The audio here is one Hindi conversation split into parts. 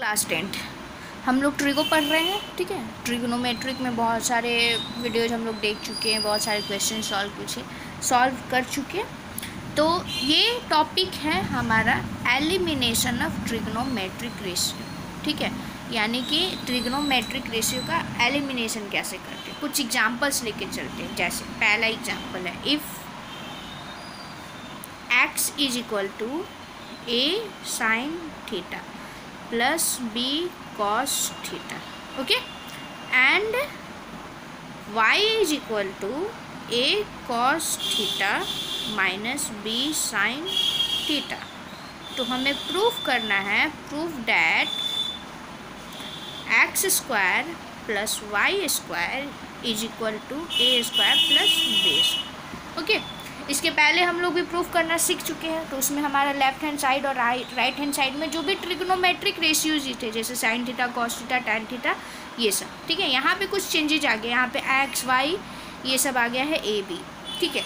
क्लास 10th हम लोग ट्रिगो पढ़ रहे हैं। ठीक है, ट्रिग्नोमेट्रिक में बहुत सारे वीडियोज हम लोग देख चुके हैं, बहुत सारे क्वेश्चन सॉल्व कर चुके हैं। तो ये टॉपिक है हमारा एलिमिनेशन ऑफ ट्रिग्नोमेट्रिक रेशियो। ठीक है, यानी कि ट्रिग्नोमेट्रिक रेशियो का एलिमिनेशन कैसे करते हैं। कुछ एग्जांपल्स लेके चलते हैं। जैसे पहला एग्जांपल है, if x is equal to a sin theta plus b cos theta, okay, and y is equal to a cos theta minus b sin theta. तो हमें प्रूफ करना है, proof that x square plus y square is equal to a square plus b square. Okay, इसके पहले हम लोग भी प्रूफ करना सीख चुके हैं। तो उसमें हमारा लेफ्ट हैंड साइड और राइट हैंड साइड में जो भी ट्रिग्नोमेट्रिक रेशियोज थे, जैसे sine theta, cos theta, tan theta, ये सब। ठीक है, यहाँ पे कुछ चेंजेज आ गए, यहाँ पे एक्स वाई ये सब आ गया है, ए बी। ठीक है,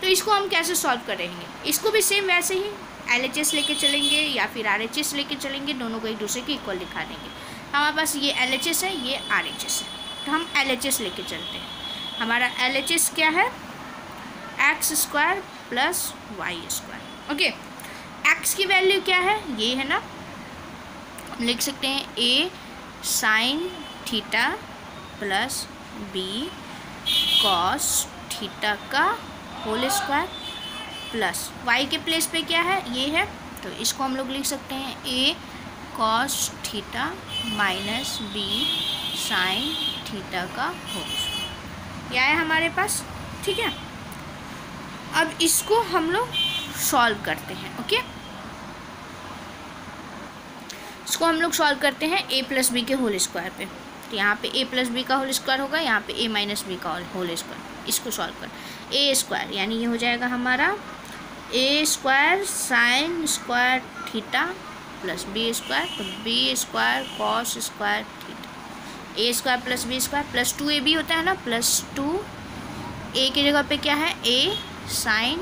तो इसको हम कैसे सॉल्व करेंगे। इसको भी सेम वैसे ही LHS लेके चलेंगे या फिर RHS लेके चलेंगे, दोनों को एक दूसरे के इक्वल दिखा देंगे। हमारे पास ये LHS है, ये RHS है, तो हम LHS लेके चलते हैं। हमारा LHS क्या है, x square plus y square. Okay, x की वैल्यू क्या है, ये है ना, लिख सकते हैं a sine theta plus b cos theta का होल स्क्वायर प्लस वाई के प्लेस पे क्या है, ये है, तो इसको हम लोग लिख सकते हैं a cos theta minus b sine theta का होल स्क्वायर। यह है हमारे पास। ठीक है, अब इसको हम लोग सॉल्व करते हैं। ओके, इसको हम लोग सॉल्व करते हैं ए प्लस बी के होल स्क्वायर पे। तो यहाँ पे ए प्लस बी का होल स्क्वायर होगा, यहाँ पे ए माइनस बी का होल स्क्वायर। इसको सॉल्व कर ए स्क्वायर, यानी ये हो जाएगा हमारा a square sine square theta plus b square, तो b square cos square theta. A square plus b square plus 2ab होता है ना, प्लस 2 ए की जगह पे क्या है, ए साइन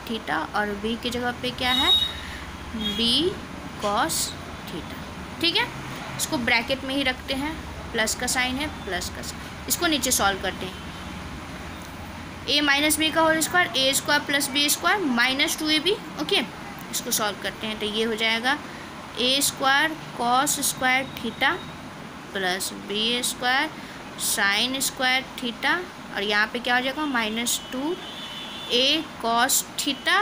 थीटा, और बी की जगह पे क्या है, बी कॉस थीटा। ठीक है, इसको ब्रैकेट में ही रखते हैं, प्लस का साइन है, प्लस का साइन। इसको नीचे सॉल्व करते हैं, ए माइनस बी का whole square, a square plus b square minus 2ab। Okay, इसको सॉल्व करते हैं, तो ये हो जाएगा a square cos square theta plus b square sine square theta, और यहाँ पे क्या हो जाएगा, minus 2 a cos theta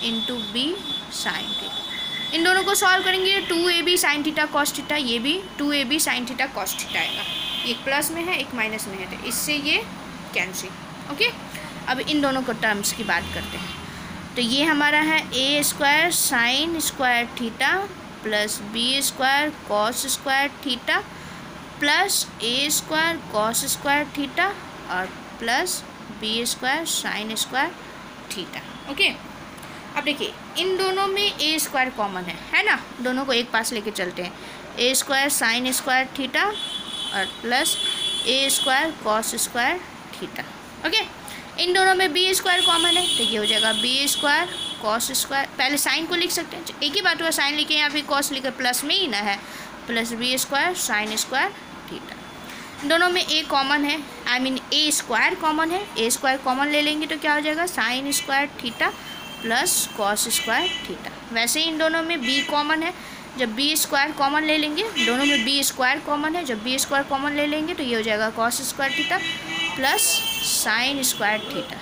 into b sine theta. इन दोनों को सॉल्व करेंगे, 2ab sine theta cos theta, ये भी 2ab sine theta cos theta आएगा। एक प्लस में है, एक माइनस में है, तो इससे ये कैंसिल। ओके, अब इन दोनों को टर्म्स की बात करते हैं। तो ये हमारा है a square sine square theta plus b square cos square theta plus a square cos square theta और plus b square sine square theta. Okay, अब देखिए इन दोनों में ए स्क्वायर कॉमन है ना, दोनों को एक पास लेके चलते हैं। A square sine square theta और plus a square cos square theta. Okay, इन दोनों में बी स्क्वायर कॉमन है, तो ये हो जाएगा बी स्क्वायर कॉस स्क्वायर। पहले साइन को लिख सकते हैं, एक ही बात हुआ, साइन लिखे या फिर कॉस लिखे, प्लस में ही ना है, plus b square sine square theta. दोनों में ए कॉमन है, I mean a square common है, ए स्क्वायर कॉमन ले लेंगे तो क्या हो जाएगा, sine square theta plus cos square theta. वैसे ही इन दोनों में बी कॉमन है, जब बी स्क्वायर कॉमन ले लेंगे, दोनों में बी स्क्वायर कॉमन है, जब बी स्क्वायर कॉमन ले लेंगे तो ये हो जाएगा cos square theta plus sine square theta.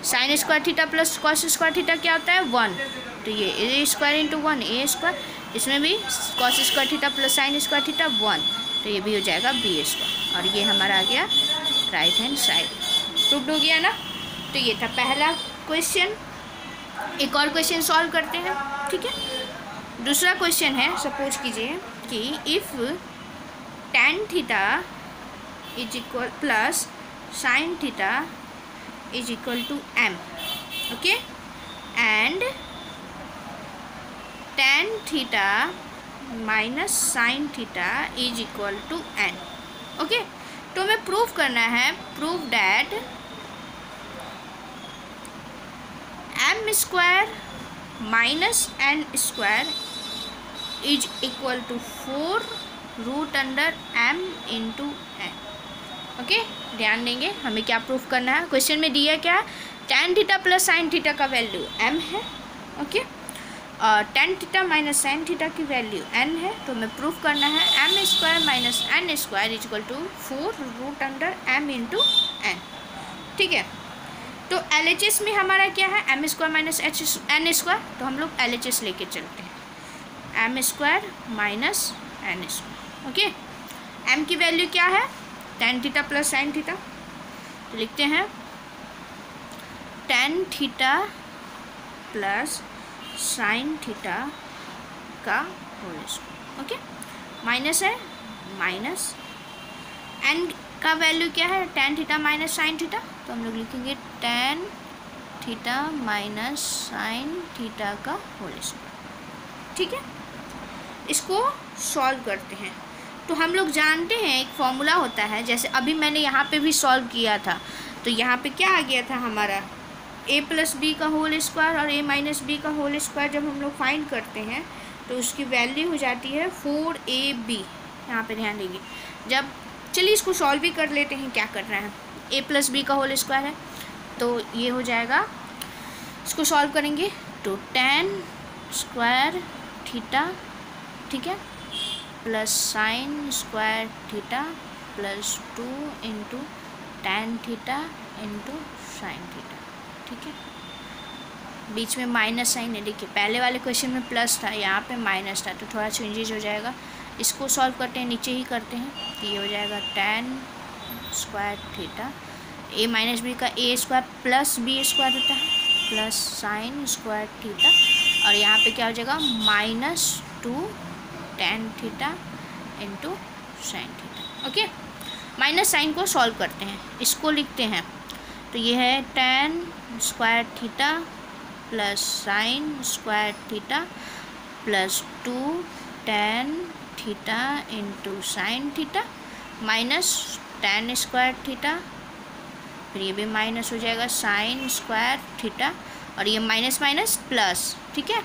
Sign square theta plus cos square theta क्या होता है, 1, तो ये ए स्क्वायर इंटू 1 ए स्क्वायर, इसमें भी cos square theta plus sine square theta 1, तो ये भी हो जाएगा बी स्क्वायर, और ये हमारा आ गया राइट हैंड साइड। प्रूव्ड हो गया ना। तो ये था पहला क्वेश्चन। एक और क्वेश्चन सॉल्व करते हैं। ठीक है, दूसरा क्वेश्चन है, सपोज कीजिए कि if tan theta is equal plus sine theta is equal to m, okay, and tan theta minus sine theta is equal to n। Okay, तो हमें प्रूव करना है, prove that m square minus n square is equal to 4 root under m into n। Okay, ध्यान देंगे हमें क्या प्रूफ करना है। क्वेश्चन में दिया क्या, tan theta plus sine theta का वैल्यू m है। ओके, और tan theta minus sine theta की वैल्यू n है। तो हमें प्रूफ करना है m square minus n square is equal to 4 root under m into n। ठीक है, तो LHS में हमारा क्या है, m square minus n square. तो हम लोग LHS लेके चलते हैं, m square minus n square. Okay, m की वैल्यू क्या है, tan theta plus sine theta. तो लिखते हैं tan theta plus sine theta का होल स्क्वायर। ओके, माइनस है, माइनस n का वैल्यू क्या है, tan theta minus sine theta. तो हम लोग लिखेंगे tan theta minus sine theta का होल स्क्वायर। ठीक है, इसको सॉल्व करते हैं। तो हम लोग जानते हैं एक फॉर्मूला होता है, जैसे अभी मैंने यहाँ पे भी सॉल्व किया था। तो यहाँ पे क्या आ गया था हमारा, a प्लस बी का होल स्क्वायर और a माइनस बी का होल स्क्वायर जब हम लोग फाइंड करते हैं तो उसकी वैल्यू हो जाती है 4ab। यहाँ पे ध्यान देंगे, जब चलिए इसको सॉल्व भी कर लेते हैं। क्या कर रहे हैं, a प्लस बी का होल स्क्वायर है तो ये हो जाएगा, इसको सॉल्व करेंगे तो tan स्क्वायर थीटा, ठीक है, plus sine square theta plus 2 into tan theta into sine theta. ठीक है, बीच में माइनस साइन है। देखिए पहले वाले क्वेश्चन में प्लस था, यहाँ पे माइनस था, तो थोड़ा चेंजेज हो जाएगा। इसको सॉल्व करते हैं, नीचे ही करते हैं। तो ये हो जाएगा tan square theta, a minus b का a square plus b square होता है प्लस साइन स्क्वायर थीटा, और यहाँ पे क्या हो जाएगा -2 tan theta into sine theta. Okay, minus sine को सॉल्व करते हैं, इसको लिखते हैं। तो ये है tan square theta plus sine square theta plus 2 tan theta into sine theta minus tan square theta, फिर ये भी माइनस हो जाएगा साइन स्क्वायर थीटा, और ये माइनस माइनस प्लस। ठीक है,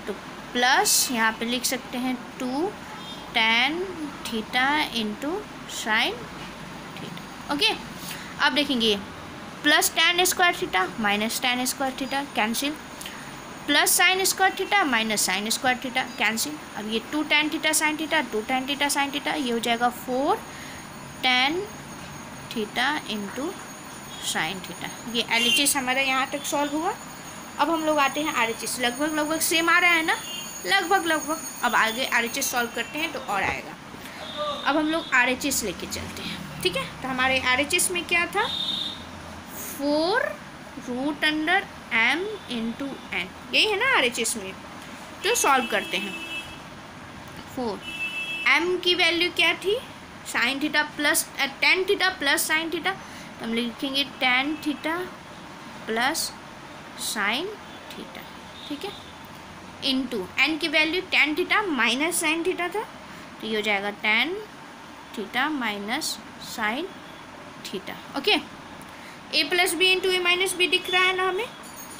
तो प्लस यहाँ पे लिख सकते हैं 2 tan theta into sine theta. Okay, अब देखेंगे plus tan square theta minus tan square theta cancel, plus sine square theta minus sine square theta cancel. अब ये 2 tan theta sine theta, 2 tan theta sine theta, ये हो जाएगा 4 tan theta into sine theta. ये LHS हमारा यहाँ तक सॉल्व हुआ। अब हम लोग आते हैं RHS, लगभग लगभग सेम आ रहा है ना, लगभग। अब आगे RHS सॉल्व करते हैं तो और आएगा। अब हम लोग RHS लेके चलते हैं। ठीक है, तो हमारे RHS में क्या था, 4 root under m into n, यही है ना RHS में। तो सॉल्व करते हैं। 4 m की वैल्यू क्या थी, sine theta plus tan theta plus sine theta, तो हम लिखेंगे tan theta plus sine theta. ठीक है, इंटू n की value tan theta minus sine theta था, तो ये हो जाएगा tan theta minus sine theta. Okay, a plus b into a minus b दिख रहा है ना हमें,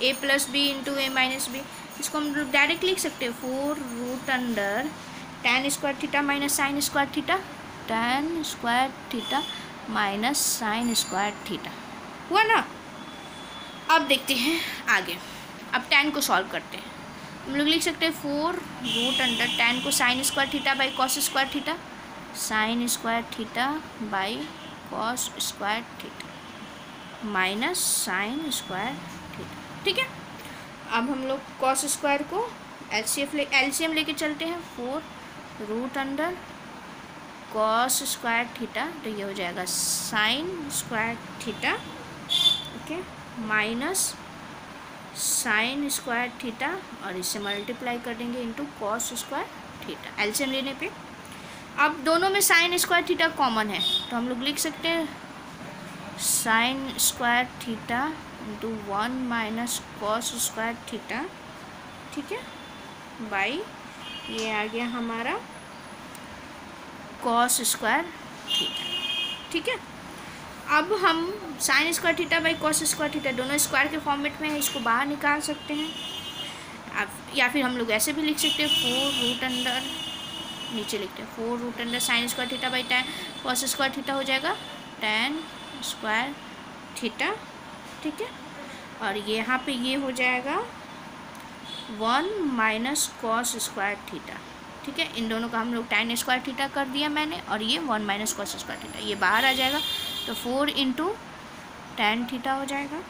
a plus b into a minus b, इसको हम डायरेक्ट लिख सकते हैं 4 root under tan square theta minus sine square theta, tan square theta minus sine square theta. हुआ ना। अब देखते हैं आगे, अब tan को सॉल्व करते हैं। हम लोग लिख सकते हैं 4 रूट अंडर tan को sign square theta by cos square theta, sign square theta by cos square theta minus sine square theta. ठीक है, अब हम लोग कॉस स्क्वायर को एलसीएम लेके चलते हैं। 4 root under cos square theta, तो ये हो जाएगा sine square theta, okay, minus sine square theta, और इससे मल्टीप्लाई कर देंगे into cos square theta LCM लेने पे। अब दोनों में साइन स्क्वायर थीटा कॉमन है, तो हम लोग लिख सकते हैं sign square theta into 1 minus cos square theta. ठीक है, बाई ये आ गया हमारा कॉस स्क्वायर थीटा। ठीक है, अब हम sign square theta by cos square theta दोनों स्क्वायर के फॉर्मेट में है, इसको बाहर निकाल सकते हैं। अब या फिर हम लोग ऐसे भी लिख सकते हैं 4 रूट अंडर, नीचे लिखते हैं 4 root under sine square theta by tan cos square theta हो जाएगा tan स्क्वायर थीटा, ठीक है। और ये यहाँ पे ये हो जाएगा 1 माइनस कॉस स्क्वायर थीटा, ठीक है। इन दोनों का हम लोग tan स्क्वायर थीटा कर दिया मैंने, और ये 1 माइनस कॉस स्क्वायर थीटा, ये बाहर आ जाएगा तो 4 इंटू tan थीटा हो जाएगा।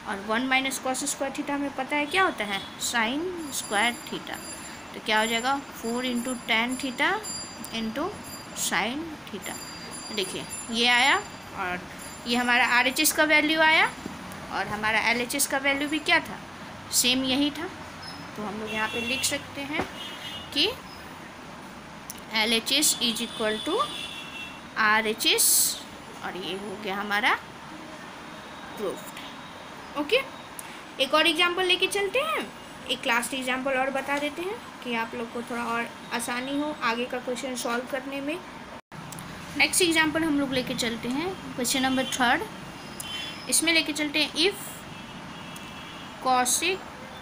और 1 माइनस कॉस स्क्वायर थीटा हमें पता है क्या होता है, साइन स्क्वायर थीटा। तो क्या हो जाएगा 4 into tan theta into sine theta. देखिए ये आया, और ये हमारा RHS का वैल्यू आया, और हमारा LHS का वैल्यू भी क्या था, सेम यही था। तो हम लोग यहाँ पे लिख सकते हैं कि LHS is equal to RHS, और ये हो गया हमारा प्रूफ्ड। ओके, एक और एग्जांपल लेके चलते हैं, एक लास्ट एग्जांपल और बता देते हैं कि आप लोग को थोड़ा और आसानी हो आगे का क्वेश्चन सॉल्व करने में। नेक्स्ट एग्जांपल हम लोग लेके चलते हैं क्वेश्चन नंबर 3, इसमें लेके चलते हैं if cosec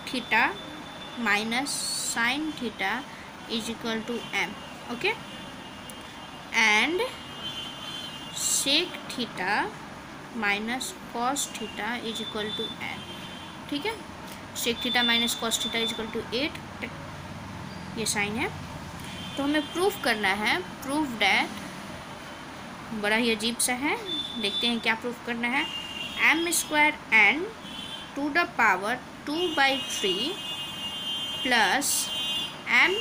theta minus sine theta is equal to m, okay, and sec theta minus cos theta is equal to n, ठीक है। Sec theta minus cos theta is equal to 8, ये साइन है। तो हमें प्रूफ करना है, प्रूफ डैट, बड़ा ही अजीब सा है, देखते हैं क्या प्रूफ करना है। m square n to the power 2/3 plus m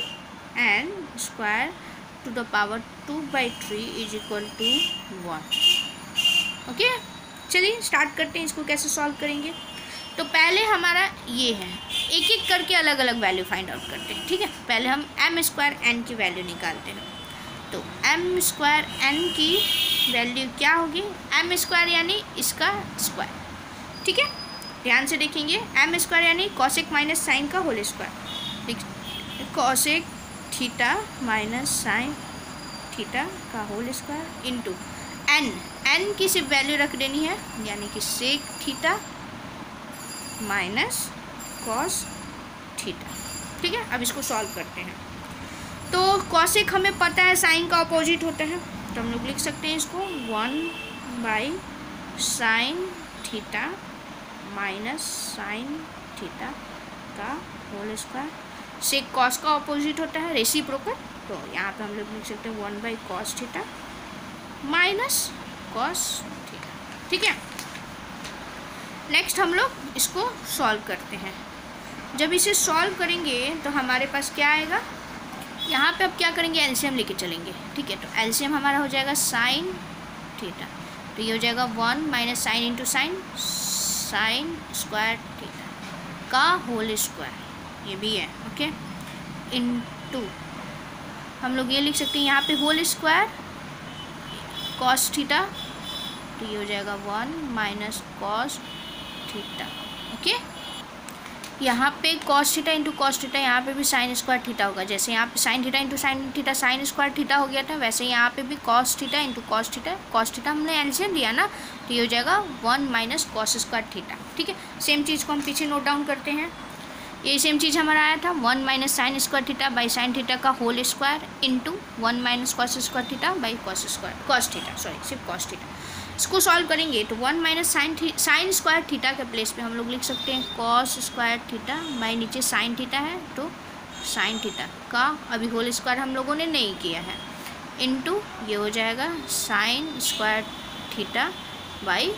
n square to the power 2/3 is equal to 1। Okay, चलिए स्टार्ट करते हैं, इसको कैसे सॉल्व करेंगे। तो पहले हमारा ये है, एक एक करके अलग अलग वैल्यू फाइंड आउट करते हैं, ठीक है। पहले हम m स्क्वायर n की वैल्यू निकालते हैं। तो m स्क्वायर n की वैल्यू क्या होगी, m स्क्वायर यानी इसका स्क्वायर, ठीक है। ध्यान से देखेंगे, m स्क्वायर यानी कॉसेक माइनस साइन का whole square, cosec theta minus sine theta का होल स्क्वायर इंटू n की सिर्फ वैल्यू रख देनी है, यानी कि sec theta minus cos theta, ठीक है। अब इसको सॉल्व करते हैं। तो कॉसेक हमें पता है साइन का अपोजिट होता है, तो हम लोग लिख सकते हैं इसको 1/साइन थीटा माइनस साइन थीटा का होल स्क्वायर। सेक कॉस का अपोजिट होता है रेसिप्रोकल, तो यहाँ पे हम लोग लिख सकते हैं 1/कॉस थीटा माइनस कॉस थीटा, ठीक है। नेक्स्ट हम लोग इसको सॉल्व करते हैं। जब इसे सॉल्व करेंगे तो हमारे पास क्या आएगा, यहाँ पे अब क्या करेंगे, एलसीएम लेके चलेंगे, ठीक है। तो एलसीएम हमारा हो जाएगा साइन थीटा, तो ये हो जाएगा 1 minus sine into sine, sign square theta का होल स्क्वायर, ये भी है, ओके, इनटू हम लोग ये लिख सकते हैं यहाँ पे होल स्क्वायर कॉस थीटा, तो ये हो जाएगा 1 माइनस कॉस थीटा, ओके। यहाँ पे cos theta into cos theta, यहाँ पे भी साइन स्क्वायर थीटा होगा। जैसे यहाँ पे sine theta into sine theta sine square theta हो गया था, वैसे यहाँ पे भी cos theta into cos theta हमने एलसीएम दिया ना, तो ये हो जाएगा 1 माइनस कॉस स्क्वायर थीटा, ठीक है। सेम चीज़ को हम पीछे नोट डाउन करते हैं। ये सेम चीज़ हमारा आया था 1 minus sine square theta by sine theta का whole square into 1 minus cos square theta by cos theta, सिर्फ कॉस थीटा। इसको सॉल्व करेंगे तो 1 माइनस साइन स्क्वायर थीटा के प्लेस पे हम लोग लिख सकते हैं कॉस स्क्वायर थीटा बाई नीचे साइन थीटा है तो साइन थीटा का, अभी होल स्क्वायर हम लोगों ने नहीं किया है, इनटू ये हो जाएगा sine square theta by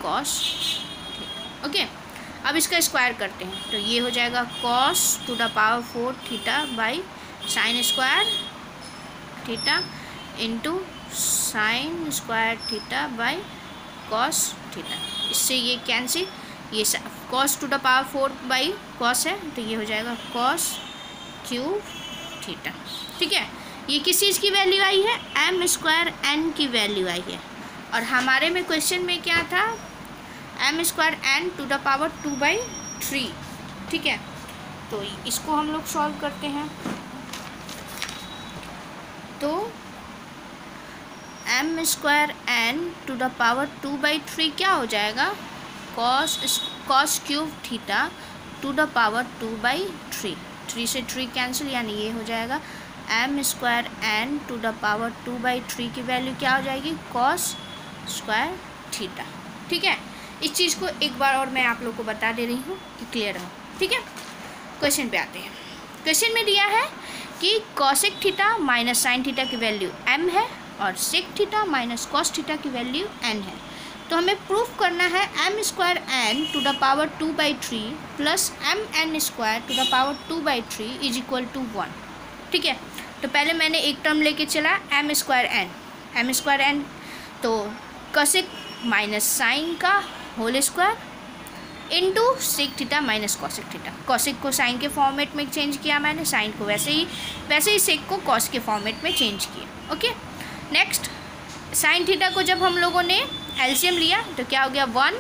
cos theta, okay. अब इसका स्क्वायर करते हैं तो ये हो जाएगा cos two the power 4 theta by sign square theta into sign square theta by cos theta. इससे ये कैंसिल, ये cos two the power 4 by cos है तो ये हो जाएगा कॉस क्यूब थीटा, ठीक है। ये किस चीज़ की वैल्यू आई है, m स्क्वायर n की वैल्यू आई है, और हमारे में क्वेश्चन में क्या था, m square n to the power 2/3, ठीक है। तो इसको हम लोग सॉल्व करते हैं। तो m square n to the power 2/3 क्या हो जाएगा, cos cube theta to the power 2/3, 3 से 3 कैंसिल, यानी ये हो जाएगा m square n to the power 2/3 की वैल्यू क्या हो जाएगी, कॉस स्क्वायर थीटा। ठीक है, इस चीज़ को एक बार और मैं आप लोग को बता दे रही हूँ कि क्लियर हो। ठीक है, क्वेश्चन पे आते हैं। क्वेश्चन में दिया है कि cosec theta minus sine theta की वैल्यू m है और sec theta minus cos theta की वैल्यू n है। तो हमें प्रूफ करना है m square n to the power 2/3 plus mn square to the power 2/3 is equal to 1। ठीक है, तो पहले मैंने एक टर्म लेके चला m स्क्वायर n, तो कॉसेक माइनस साइन का whole square into sec theta minus cosec theta. Cosec को साइन के फॉर्मेट में चेंज किया मैंने, साइन को वैसे ही सेक को कॉस के फॉर्मेट में चेंज किया। ओके, नेक्स्ट साइन थीटा को जब हम लोगों ने एलसीएम लिया तो क्या हो गया, 1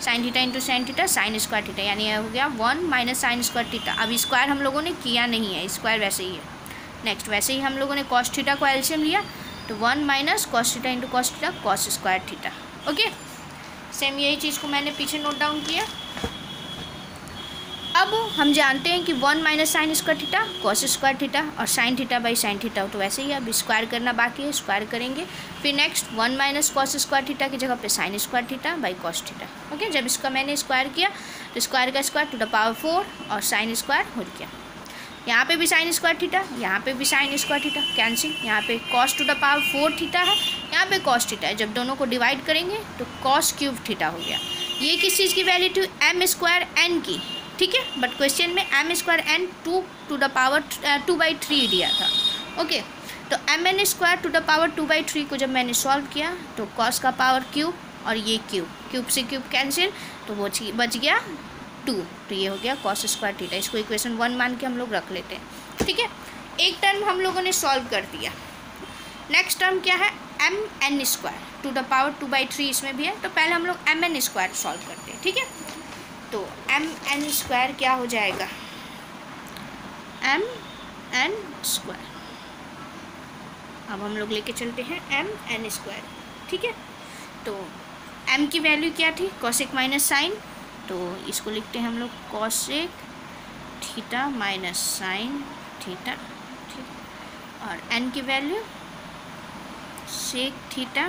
sine theta into sine theta sine square theta, यानी यह हो गया 1 माइनस साइन स्क्वायर थीटा। अब स्क्वायर हम लोगों ने किया नहीं है, स्क्वायर वैसे ही है। नेक्स्ट वैसे ही हम लोगों ने कॉस थीटा को एलसीएम लिया तो 1 minus cos theta into cos theta cos square theta. Okay, same यही चीज़ को मैंने पीछे नोट डाउन किया। अब हम जानते हैं कि 1 minus sine square theta cos square theta और sine theta by sine theta, तो वैसे ही अब स्क्वायर करना बाकी है, स्क्वायर करेंगे। फिर next 1 minus cos square theta की जगह पे sign square theta by cos theta. Okay, जब इसका मैंने स्क्वायर किया तो स्क्वायर का स्क्वायर टू द पावर 4 और साइन स्क्वायर हो गया। यहाँ पे भी साइन स्क्वायर थीटा, यहाँ पे भी साइन स्क्वायर थीटा कैंसिल। यहाँ पे cos two the power 4 theta है, यहाँ पे कॉस थीटा है। जब दोनों को डिवाइड करेंगे तो कॉस क्यूब थीटा हो गया। ये किस चीज़ की वैल्यू थी, m स्क्वायर n की। ठीक है, बट क्वेश्चन में m square n 2 to the power 2/3 दिया था। ओके, तो mn square to the power 2/3 को जब मैंने सॉल्व किया तो कॉस का पावर क्यूब और ये क्यूब से क्यूब कैंसिल, तो वो बच गया 2, तो ये हो गया कॉस स्क्वायर थीटा। इसको इक्वेशन 1 मान के हम लोग रख लेते हैं। ठीक है, एक टर्म हम लोगों ने सॉल्व कर दिया। नेक्स्ट टर्म क्या है, mn square to the power 2/3 इसमें भी है, तो पहले हम लोग mn स्क्वायर सॉल्व करते हैं। ठीक है, तो mn स्क्वायर क्या हो जाएगा, mn स्क्वायर। अब हम लोग लेके चलते हैं mn स्क्वायर। ठीक है, तो m की वैल्यू क्या थी, कॉसेक माइनस साइन, तो इसको लिखते हैं हम लोग cosec theta minus sine theta. ठीक, और n की value sec theta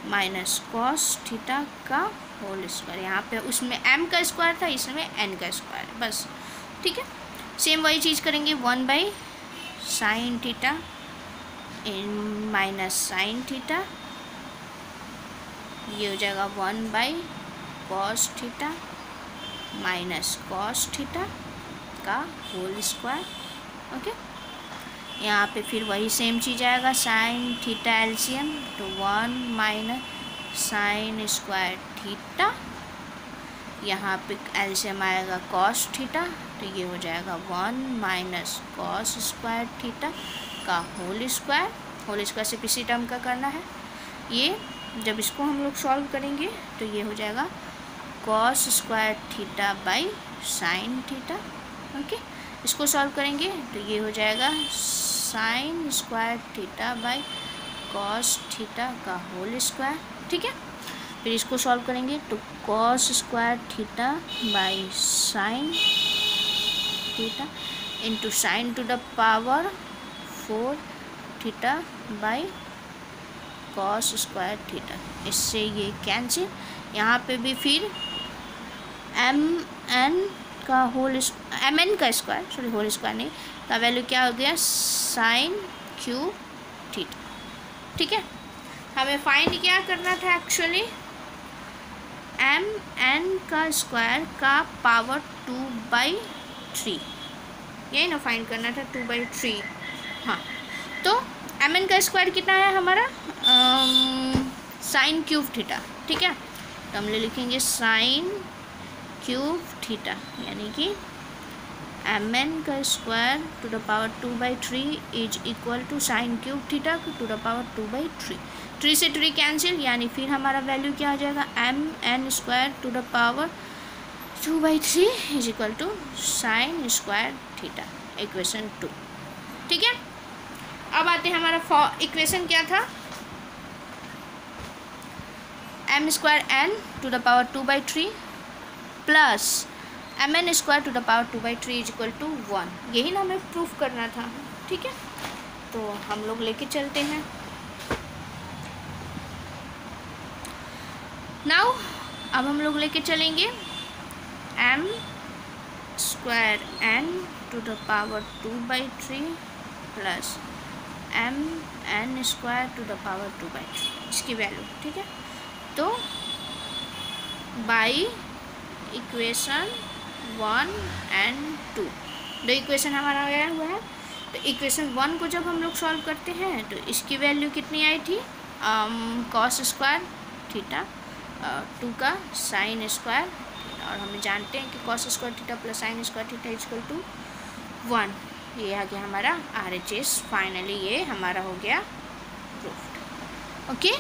minus cos theta का होल स्क्वायर। यहाँ पे उसमें m का स्क्वायर था, इसमें n का स्क्वायर, बस। ठीक है, सेम वही चीज़ करेंगे, 1 by sine theta in minus sine theta, ये हो जाएगा 1 by cos theta minus cos theta का होल स्क्वायर। ओके, यहाँ पे फिर वही सेम चीज़ आएगा, साइन थीटा एलसीएम, तो 1 माइनस साइन स्क्वायर थीटा, यहाँ पे एलसीएम आएगा कॉस थीटा, तो ये हो जाएगा 1 माइनस कॉस स्क्वायर थीटा का होल स्क्वायर सिर्फ इसी टर्म का करना है। ये जब इसको हम लोग सॉल्व करेंगे तो ये हो जाएगा cos square theta by sine theta. Okay, इसको सॉल्व करेंगे तो ये हो जाएगा sine square theta by cos theta का होल स्क्वायर। ठीक है, फिर इसको सॉल्व करेंगे तो cos square theta by sine theta into sign to the power 4 theta by cos square theta, इससे ये कैंसिल। यहाँ पे भी फिर mn का mn का स्क्वायर, सॉरी होल स्क्वायर नहीं, का वैल्यू क्या हो गया, साइन क्यूब थीटा। ठीक है, हमें फाइंड क्या करना था एक्चुअली, mn का स्क्वायर का पावर 2/3, यही ना फाइंड करना था, 2/3। हाँ, तो mn का स्क्वायर कितना है हमारा, साइन क्यूब थीटा। ठीक है, तो हम लिखेंगे साइन क्यूब थीटा, यानी कि mn का square to the power 2/3 is equal to sine cube theta to the power 2/3। 3 से 3 कैंसिल, यानी फिर हमारा वैल्यू क्या हो जाएगा, mn square to the power 2/3 is equal to sine square theta, equation 2। ठीक है, अब आते हैं हमारा इक्वेशन क्या था, m square n to the power 2/3 plus mn square to the power 2/3 is equal to 1, यही ना हमें प्रूफ करना था, ठीक है। तो हम लोग लेके चलते हैं। नाउ अब हम लोग लेके चलेंगे m square n to the power 2/3 plus mn square to the power 2/3, इसकी वैल्यू, ठीक है। तो बाई इक्वेशन 1 and 2, दो इक्वेशन हमारा आया हुआ है। तो इक्वेशन 1 को जब हम लोग सॉल्व करते हैं तो इसकी वैल्यू कितनी आई थी, कॉस स्क्वायर थीटा 2 का साइन स्क्वायर, और हमें जानते हैं कि cos square theta plus sine square theta is equal to 1। ये आ गया हमारा RHS। फाइनली ये हमारा हो गया प्रूफ्ड। ओके।